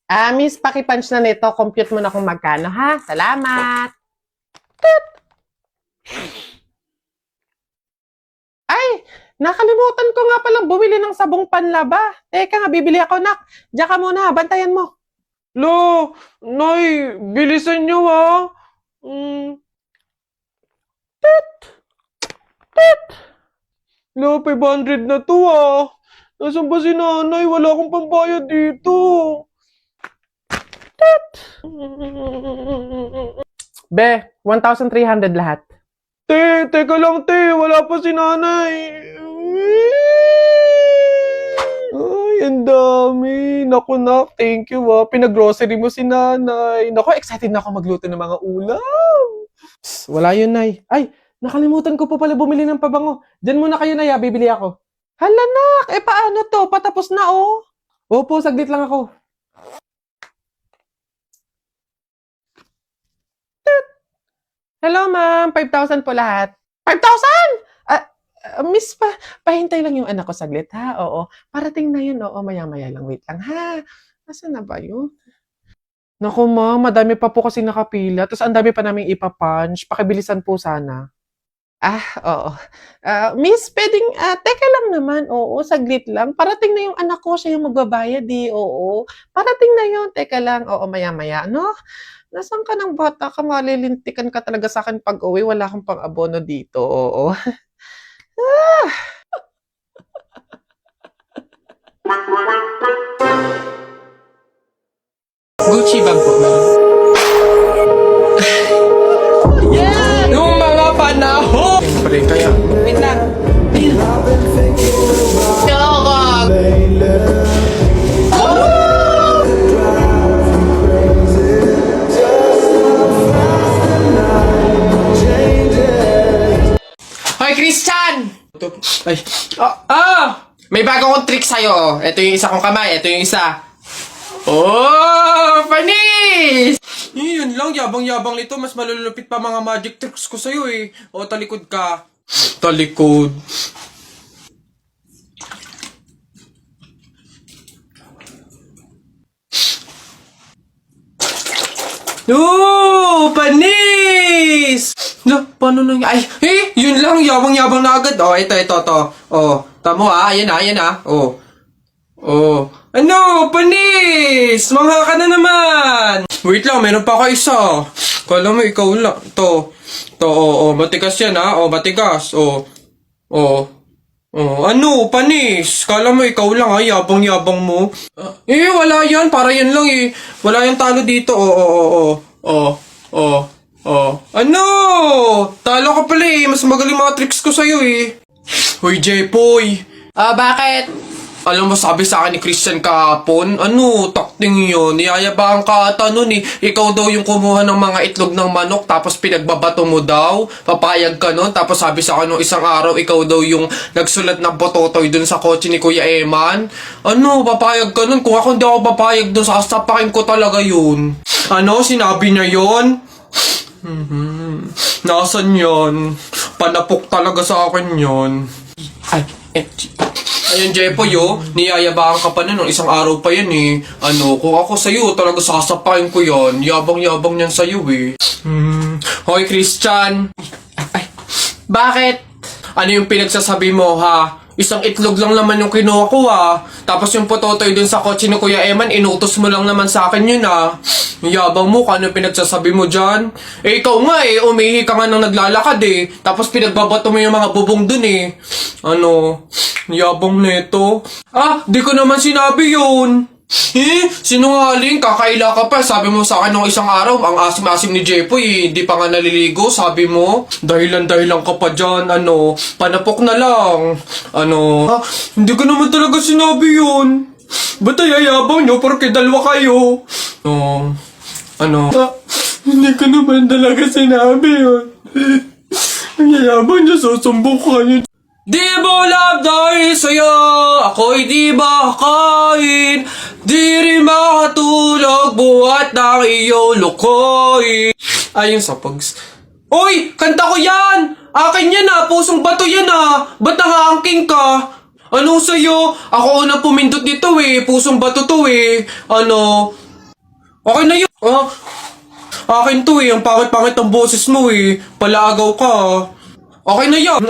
Miss, paki-punch na nito. Compute mo na kung magkano, ha? Salamat. Ay, nakalimutan ko nga palang bumili ng sabong panlaba. Teka nga, bibili ako, nak. Diyan ka muna, bantayan mo. Lo, Nay, bilisan nyo ha. Mm. Lo, 500 na to ah. Nasaan ba si nanay? Wala akong pambayad dito. Be, 1,300 lahat. Teka lang wala pa si nanay. Ay, ang dami. Naku nak, thank you ah. Pinag-grocery mo si nanay. Naku, excited na ako magluto ng mga ulam. Psst, wala yun, Nay. Ay, nakalimutan ko pa pala bumili ng pabango. Diyan muna kayo, Nay, bibili ako. Hala, nak, paano to? Patapos na, oh. Opo, saglit lang ako. Hello, ma'am. 5,000 po lahat. 5,000? Miss, pahintay lang yung anak ko saglit, ha? Oo. Parating na yun, oo. Maya-maya lang. Wait lang, ha? Nasaan na ba yun? Naku, ma'am. Madami pa po kasi nakapila. Tapos ang dami pa namin ipapunch. Pakibilisan po sana. Oo. Miss, pwedeng, teka lang naman. Oo, saglit lang. Parating na yung anak ko. Siya yung magbabayad, eh. Oo. Parating na yun. Teka lang. Oo, maya-maya, no? Nasaan ka ng bata ka? Malilintikan ka talaga sa akin pag uwi. Wala akong pang-abono dito. Oo. Gucci bag po, ma'am. Yeah! Nung mga panahon! Siyempre, kaya... Wait lang. Nakaka... Hoy, Christian! Ay, May bago akong trick sa'yo. Ito yung isa kong kamay, ito yung isa. Oh, panis! yun lang. Yabang-yabang nito. Mas malulupit pa mga magic tricks ko sa'yo eh. O, talikod ka. Talikod. Oh, panis! Na, paano nang... Ay, yun lang. Yabang-yabang na agad. Oh, ito. Oh, tamo ayan Oh. Oh. Ano, panis! Mangha ka na naman! Wait lang, meron pa ako isa. Kala mo ikaw lang. To, matigas yan ha. Oh, matigas. Oh. Ano, panis? Kala mo ikaw lang ha, yabang-yabang mo. Wala yan. Para yan lang eh. Wala yung talo dito. Ano? Talo ka pala eh. Mas magaling mga tricks ko sa'yo eh. Hoy, Jepoy. Bakit? Alam mo, sabi sa akin ni Christian kahapon, takting yun, niyayabang ka ata nun eh. Ikaw daw yung kumuha ng mga itlog ng manok, tapos pinagbabato mo daw, papayag ka nun, tapos sabi sa akin nung isang araw, ikaw daw yung nagsulat ng bototoy dun sa kotse ni Kuya Eman. Papayag ka nun? Kung ako hindi ako papayag dun, sasapakin ko talaga yun. Sinabi niya yun? Nasaan yun? Panapok talaga sa akin yun. Ayun, Jepoy, niyayabaan ka pa na nung isang araw pa yan eh. Kung ako sa'yo, talaga sasapain ko yan. Yabang-yabang yan sa'yo eh. Hoy, Christian. Bakit? Ano yung pinagsasabi mo, ha? Isang itlog lang naman yung kinuha ko, ha? Tapos yung pototoy dun sa kotse ni Kuya Eman, inutos mo lang naman sa akin yun, ha? Yung yabang mo, kano yung pinagsasabi mo dyan? Ikaw nga umihi ka nga nang naglalakad eh. Tapos pinagbabato mo yung mga bubong dun eh. Yabang neto. Di ko naman sinabi yun. Sinungaling, kakaila ka pa. Sabi mo sa akin nung isang araw, ang asim-asim ni Jepoy, hindi pa nga naliligo, sabi mo. Dahilan ka pa dyan, panapok na lang. Hindi ko naman talaga sinabi yun. Ba't ayayabang nyo porke dalawa kayo? Hindi ko naman talaga sinabi yun. Ang yayabang nyo, susumbok kayo. Di mo love dahil sa'yo, ako'y di makakain. Di rin makatulog, buhat ng iyong lukoy. Ayun sa pags... Uy! Kanta ko yan! Akin yan pusong bato yan Ba't nangaangking ka? Ano sa'yo? Ako unang pumindot dito pusong bato to Okay na yun. Akin to eh. Ang pangit-pangit ang boses mo eh. Palaagaw ka. Okay na yan.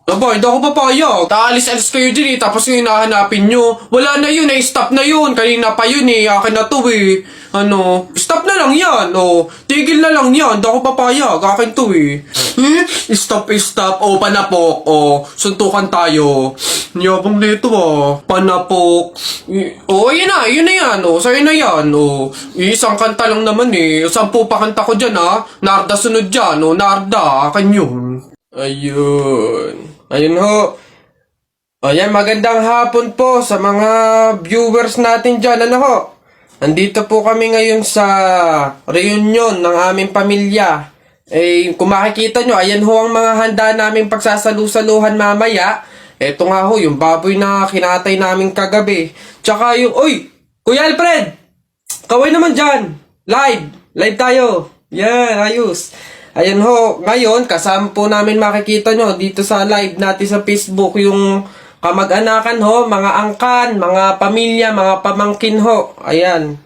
Aba, hindi ako papayag. Taalis-alis kayo din eh. Tapos yung hinahanapin nyo. Wala na yun eh. Stop na yun. Kanina pa yun eh. Akin na to eh. Stop na lang yan. Tigil na lang yan. Hindi ako papayag. Akin to eh. Stop. Panapok. Suntukan tayo. Yabang nito Panapok. Yun na yan. Sa'yo na yan. Isang kanta lang naman eh. 10 pa kanta ko dyan Narda sunod dyan. Narda. Akin yun. Ayun ho. Ayan, magandang hapon po sa mga viewers natin dyan. Andito po kami ngayon sa reunion ng aming pamilya. Kung makikita nyo, ayan ho ang mga handa naming pagsasalu-saluhan mamaya. Eto nga ho, yung baboy na kinatay naming kagabi. Tsaka yung, Kuya Alfred! Kaway naman dyan! Live tayo! Yan, ayos! Ayan ho, ngayon, kasama po namin makikita nyo dito sa live natin sa Facebook yung kamag-anakan ho, mga angkan, mga pamilya, mga pamangkin ho. Ayan.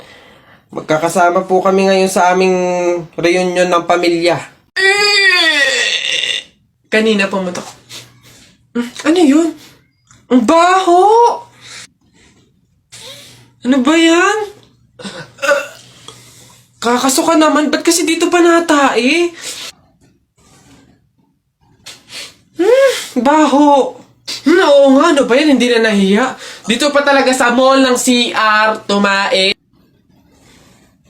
Magkakasama po kami ngayon sa aming reunion ng pamilya. Kanina pumunta ko. Ano yun? Ang baho! Ano ba yan? Kakasuka naman, ba't kasi dito pa natae? Baho. Oo nga, ano ba yan? Hindi na nahiya. Dito pa talaga sa mall ng CR, tumae.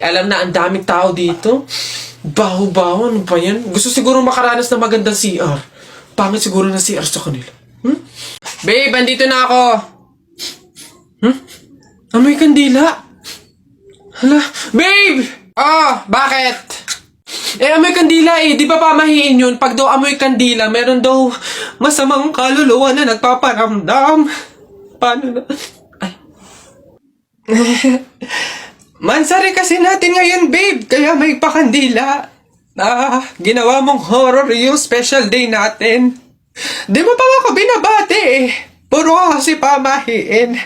Alam na, ang daming tao dito. Baho-baho, ano ba yan? Gusto siguro makaranas ng magandang CR. Pangit siguro na CR sa kanila. Babe, andito na ako. Amoy kandila. Hala, babe! Bakit? Amoy kandila eh. Di ba pamahiin yun? Pag daw amoy kandila, meron daw masamang kaluluwa na nagpaparamdam. Paano na? Ay. Mansari kasi natin ngayon, babe. Kaya may pakandila. Ginawa mong horror yung special day natin. Di mo pa ako binabati eh. Puro ka kasi pamahiin.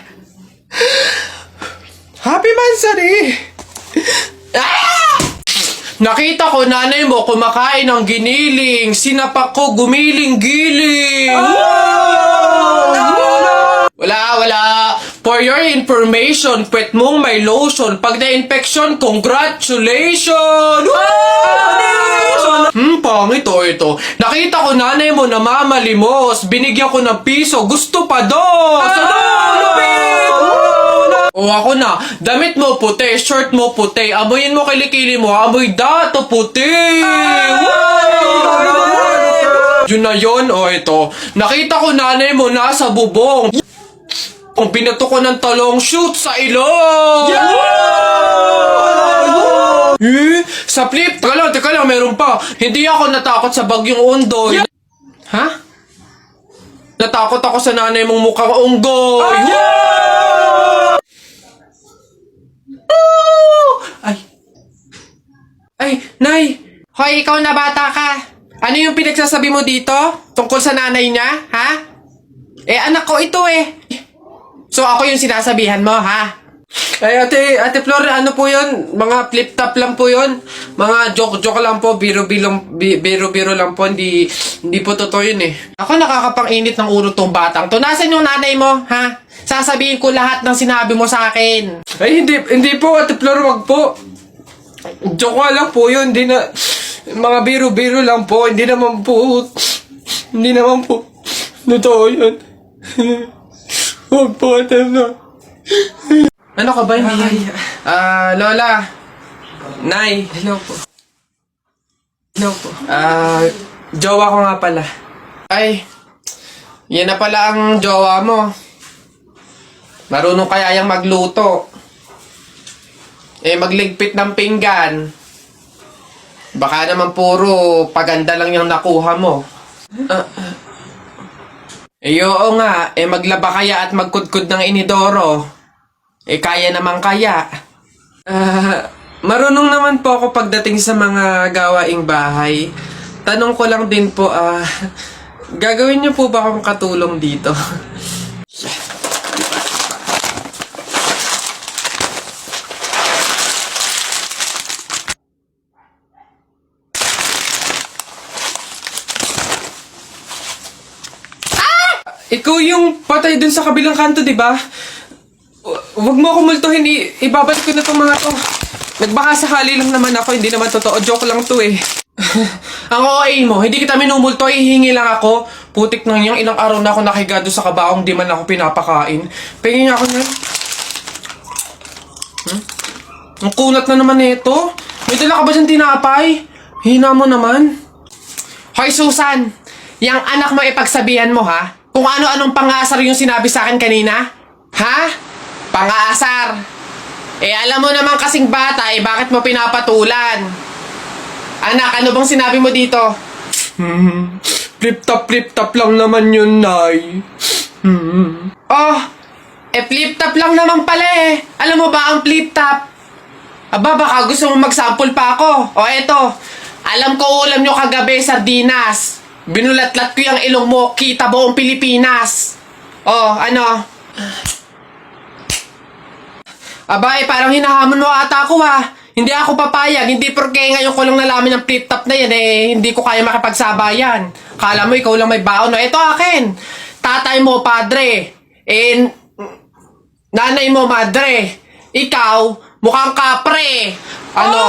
Happy Mansari! Nakita ko nanay mo kumakain ng giniling. Sinapak ko gumiling-giling. Wala. For your information, pwet mong may lotion. Pag na-infection, congratulations! Pangit ito. Nakita ko nanay mo namamalimos. Binigyan ko ng piso. Gusto pa doon. Ako na. Damit mo puti, shirt mo puti. Amoyin mo kilikili mo. Amoy dato puti. Yun na yun, ito. Nakita ko nanay mo nasa bubong. Kung binato ko ng talong, shoot sa ilong! Sa flip, teka lang, meron pa. Hindi ako natakot sa bagyong Ondoy. Ha? Natakot ako sa nanay mong mukhang unggoy. Ay, Nay! Hoy, ikaw na bata ka. Ano yung pinagsasabi mo dito? Tungkol sa nanay niya, ha? Anak ko ito eh. So, ako yung sinasabihan mo, ha? Ay, ate Flor, ano po yun? Mga flip-top lang po yun. Mga joke-joke lang po. Biro-biro lang po. Hindi po totoo yun eh. Ako nakakapang-init ng ulo tong batang to. Nasaan yung nanay mo, ha? Sasabihin ko lahat ng sinabi mo sa akin. Ay, hindi po, ate Flor, wag po. Joke lang po yun. Hindi na... Mga biro-biro lang po. Hindi naman po... Totoo yun. Huwag po, ate Flor. Ano ka ba? Hindi. Lola. Nay. Hello po. Jowa ko nga pala. Ay, yan na pala ang jowa mo. Marunong kaya yung magluto. Magligpit ng pinggan. Baka naman puro paganda lang yung nakuha mo. Oo nga, maglaba kaya at magkudkud ng inidoro. Kaya naman kaya. Marunong naman po ako pagdating sa mga gawaing bahay. Tanong ko lang din po, gagawin niyo po ba akong katulong dito? Ikaw yung patay dun sa kabilang kanto, di ba? Huwag mo ako multuhin. Ibabalik ko na tong mga to. Nagbaka sakali lang naman ako. Hindi naman totoo. Joke lang to eh. Ang OA mo, hindi kita minumulto. Hihingi lang ako. Putik nang yang ilang araw na ako nakigado sa kabaong. Di man ako pinapakain. Pingin ako na. Ang kunat na naman nito. May dala ka ba dyan tinapay? Hina mo naman. Hoy Susan, yang anak mo ipagsabihan mo ha? Kung ano-anong pangasar yung sinabi sa akin kanina? Ha? Pangasar. Alam mo naman kasing bata, bakit mo pinapatulan? Anak, ano bang sinabi mo dito? Flip-top lang naman yun, Nay. Oh, flip-top lang naman pala eh. Alam mo ba ang flip-top? Aba, baka gusto mo mag-sample pa ako. O eto, alam ko ulam nyo kagabi, sardinas. Binulatlat ko yung ilong mo, kita buong Pilipinas. Oh, ano? Aba, parang hinahamon mo ata ako ha. Hindi ako papayag, hindi porke ngayon ko lang nalaman ng flip-top na yan hindi ko kaya makipagsabayan. Kala mo ikaw lang may baon, no? Ito akin. Tatay mo, padre. Nanay mo, madre. Ikaw, mukhang kapre. Ano?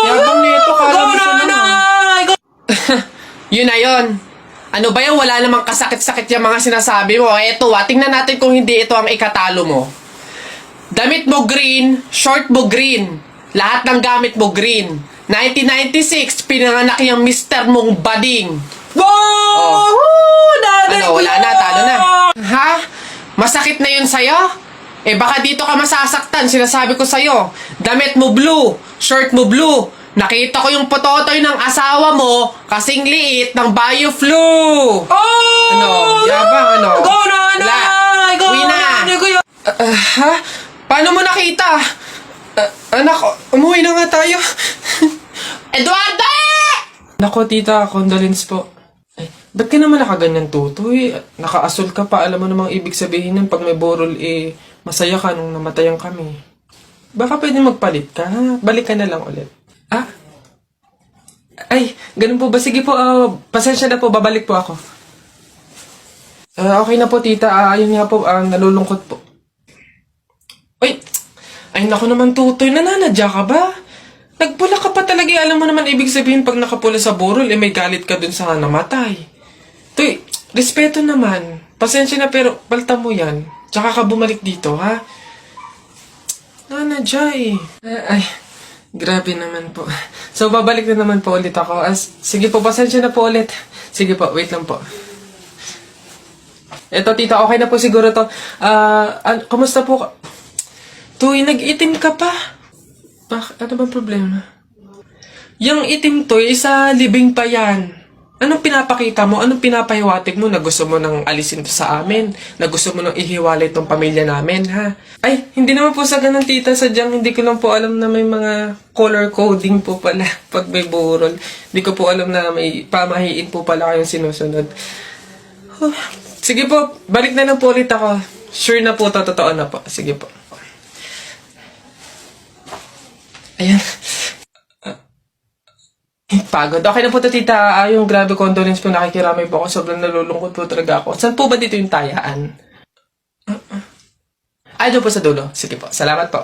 Yabang nito, kala mo siya naman. Yun na yun. Ano ba yan? Wala namang kasakit-sakit yung mga sinasabi mo. Eto tingnan natin kung hindi ito ang ikatalo mo. Damit mo green, short mo green. Lahat ng gamit mo green. 1996, pinanganak yung Mr. mong bading. Wow! Ano, wala na, talo na. Ha? Masakit na yun sa'yo? Baka dito ka masasaktan, sinasabi ko sa'yo. Damit mo blue, shirt mo blue. Nakita ko yung pototoy ng asawa mo kasing liit ng bio-flu. Ano? Yabang, ano? Go na, Wala. Go Uwi na. Ha? Paano mo nakita? Anak, umuwi na nga tayo. Eduardo! Nako, tita, condolence po. Ba't ka naman nakaganyan, tutoy? Nakaasol ka pa, alam mo namang ibig sabihin nun pag may borol, masaya ka nung namatayan kami. Baka pwede magpalit ka, ha? Balik ka na lang ulit. Ah? Ay, ganun po ba? Sige po, pasensya na po, babalik po ako. Okay na po, tita. Ayun nga po, nalulungkot po. Ay, naku naman, tutoy. Nananadya ka ba? Nagpula ka pa talaga. Alam mo naman, ibig sabihin, pag nakapula sa burol, may galit ka dun sa namatay. Tuy, respeto naman. Pasensya na, pero balta mo yan. Tsaka ka bumalik dito, ha? Nanadya eh. Ay, grabe naman po. So, babalik na naman po ulit ako. Sige po, pasensya na po ulit. Sige po, wait lang po. Eto, tita, okay na po siguro to. Kumusta po? Tuy, nag-itim ka pa. Ano bang problema? Yung itim to, isa libing pa yan. Anong pinapakita mo? Anong pinapahiwatig mo na gusto mo nang alisin to sa amin? Na gusto mo nang ihiwalay tong pamilya namin, ha? Ay, hindi naman po sa ganun, tita. Sadyang hindi ko lang po alam na may mga color coding po pala pag may burol. Hindi ko po alam na may pamahiin po pala kayong sinusunod. Sige po, balik na lang po ulit ako. Sure na po, totoo na po. Sige po. Ayan. Pagod. Okay na po to, tita. Yung grabe condolence po, nakikiramay po ako. Sobrang nalulungkot po talaga ako. Saan po ba dito yung tayaan? Ay, doon po sa dulo. Sige po. Salamat po.